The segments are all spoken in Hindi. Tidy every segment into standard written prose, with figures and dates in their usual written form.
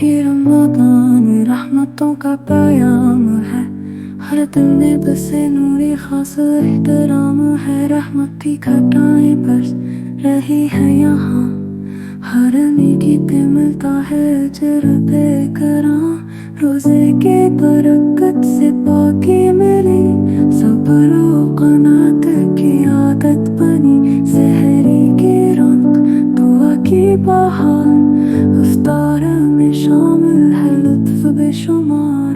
कि रमज़ान रहमतों का पैगाम है। हर दिल में बसे नूरी खास एहतराम है। रहमत की घटाएं बरस रही है यहाँ, हर नेकी पे मिलता है अजर बेकरां। रोजे के बरकत से पाकी मिली, सब्र और क़नात की आदत बनी। सहरी की रौनक, दुआ की बहार, इफ्तार में शामिल है लुत्फ़ बेशुमार।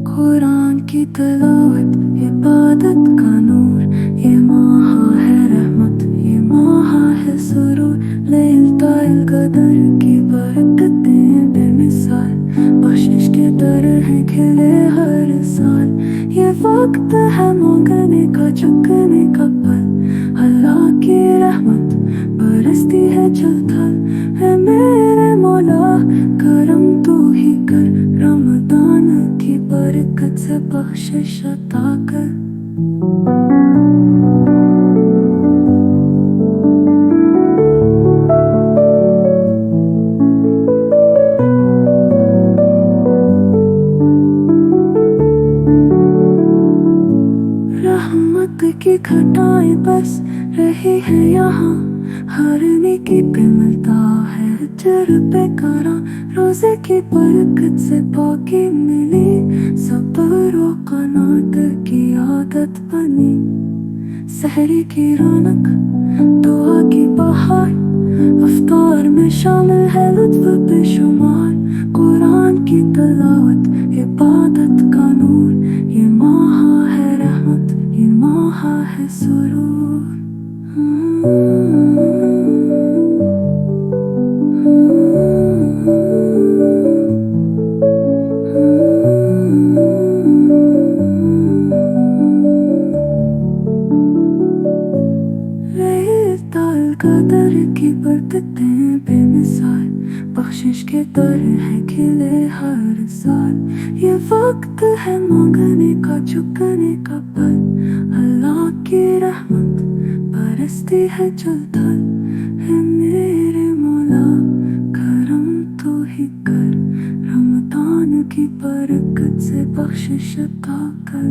कुरान की तिलावत, इबादत का नूर, ये माह है रहमत, ये माह है सुरूर। लैलतुल क़द्र की बरकतें बेमिसाल, बख्शिश के दर हैं खिले हर साल। ये वक्त है मांगने का, झुकने का पल, अल्लाह की रहमत बरसती है जल थल। है मेरे मौला करम तू ही कर, रमज़ान की बरकत से बख्शिश अता कर। रहमत की घटाएं बस रही है यहाँ, हर नेकी पे मिलता है अजर बेकरां। रोजे की बरकत से पाकी मिली, सब्र और क़नात की आदत बनी। सहरी की रौनक, दुआ की बहार, इफ्तार में शामिल है लुत्फ़ बेशुमार। कुरान की तिलावत, इबादत का नूर, ये माह है रहमत, ये माह है सुरूर। लैलतुल क़द्र की बरकतें बेमिसाल, बख्शिश के दर हैं खिले हर साल। ये वक्त है मांगने का, झुकने का पल, अल्लाह की रहमत बरसती है जल थल। है मेरे मौला करम तू ही कर, रमज़ान की बरकत से बख्शिश अता कर।